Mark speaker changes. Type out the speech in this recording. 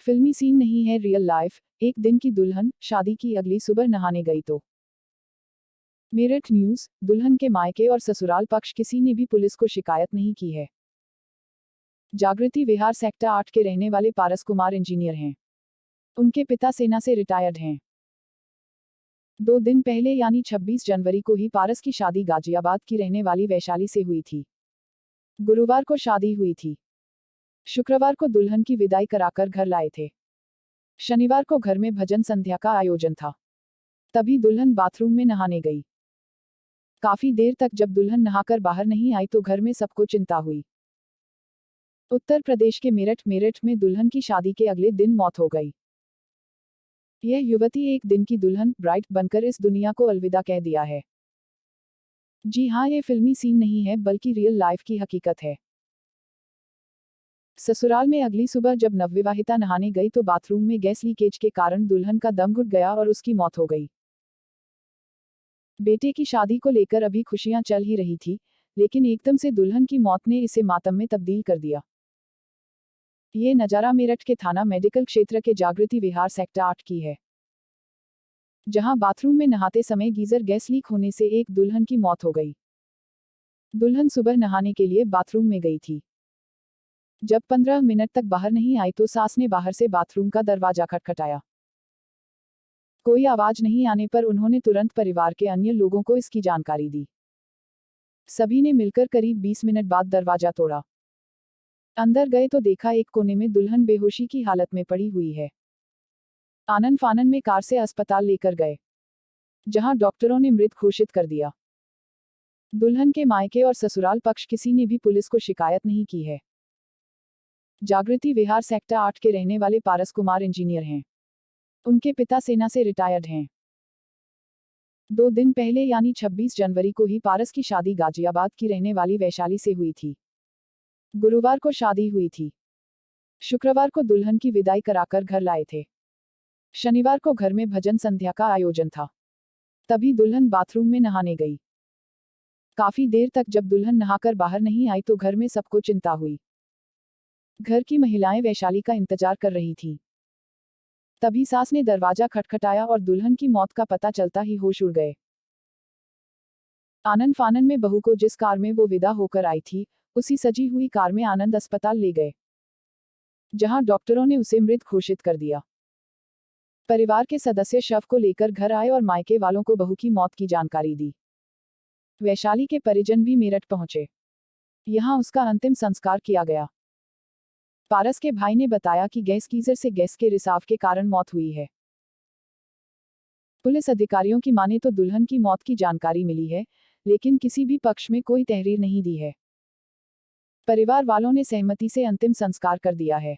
Speaker 1: फिल्मी सीन नहीं है रियल लाइफ। एक दिन की दुल्हन शादी की अगली सुबह नहाने गई तो मेरठ न्यूज। दुल्हन के मायके और ससुराल पक्ष किसी ने भी पुलिस को शिकायत नहीं की है। जागृति विहार सेक्टर 8 के रहने वाले पारस कुमार इंजीनियर हैं। उनके पिता सेना से रिटायर्ड हैं। 2 दिन पहले यानी 26 जनवरी को ही पारस की शादी गाजियाबाद की रहने वाली वैशाली से हुई थी। गुरुवार को शादी हुई थी। शुक्रवार को दुल्हन की विदाई कराकर घर लाए थे। शनिवार को घर में भजन संध्या का आयोजन था। तभी दुल्हन बाथरूम में नहाने गई। काफी देर तक जब दुल्हन नहाकर बाहर नहीं आई तो घर में सबको चिंता हुई। उत्तर प्रदेश के मेरठ में दुल्हन की शादी के अगले दिन मौत हो गई। यह युवती एक दिन की दुल्हन ब्राइड बनकर इस दुनिया को अलविदा कह दिया है। जी हाँ, ये फिल्मी सीन नहीं है बल्कि रियल लाइफ की हकीकत है। ससुराल में अगली सुबह जब नवविवाहिता नहाने गई तो बाथरूम में गैस लीकेज के कारण दुल्हन का दम घुट गया और उसकी मौत हो गई। बेटे की शादी को लेकर अभी खुशियां चल ही रही थी, लेकिन एकदम से दुल्हन की मौत ने इसे मातम में तब्दील कर दिया। ये नजारा मेरठ के थाना मेडिकल क्षेत्र के जागृति विहार सेक्टर 8 की है, जहां बाथरूम में नहाते समय गीजर गैस लीक होने से एक दुल्हन की मौत हो गई। दुल्हन सुबह नहाने के लिए बाथरूम में गई थी। जब 15 मिनट तक बाहर नहीं आई तो सास ने बाहर से बाथरूम का दरवाजा खटखटाया। कोई आवाज नहीं आने पर उन्होंने तुरंत परिवार के अन्य लोगों को इसकी जानकारी दी। सभी ने मिलकर करीब 20 मिनट बाद दरवाजा तोड़ा। अंदर गए तो देखा एक कोने में दुल्हन बेहोशी की हालत में पड़ी हुई है। आनन फानन में कार से अस्पताल लेकर गए, जहां डॉक्टरों ने मृत घोषित कर दिया। दुल्हन के मायके और ससुराल पक्ष किसी ने भी पुलिस को शिकायत नहीं की है। जागृति विहार सेक्टर 8 के रहने वाले पारस कुमार इंजीनियर हैं। उनके पिता सेना से रिटायर्ड हैं। 2 दिन पहले यानी 26 जनवरी को ही पारस की शादी गाजियाबाद की रहने वाली वैशाली से हुई थी। गुरुवार को शादी हुई थी। शुक्रवार को दुल्हन की विदाई कराकर घर लाए थे। शनिवार को घर में भजन संध्या का आयोजन था। तभी दुल्हन बाथरूम में नहाने गई। काफी देर तक जब दुल्हन नहाकर बाहर नहीं आई तो घर में सबको चिंता हुई। घर की महिलाएं वैशाली का इंतजार कर रही थीं। तभी सास ने दरवाजा खटखटाया और दुल्हन की मौत का पता चलता ही होश उड़ गए। आनन फानन में बहू को जिस कार में वो विदा होकर आई थी, उसी सजी हुई कार में आनंद अस्पताल ले गए, जहां डॉक्टरों ने उसे मृत घोषित कर दिया। परिवार के सदस्य शव को लेकर घर आए और मायके वालों को बहू की मौत की जानकारी दी। वैशाली के परिजन भी मेरठ पहुंचे। यहां उसका अंतिम संस्कार किया गया। पारस के भाई ने बताया कि गैस गीजर से गैस के रिसाव के कारण मौत हुई है। पुलिस अधिकारियों की माने तो दुल्हन की मौत की जानकारी मिली है, लेकिन किसी भी पक्ष में कोई तहरीर नहीं दी है। परिवार वालों ने सहमति से अंतिम संस्कार कर दिया है।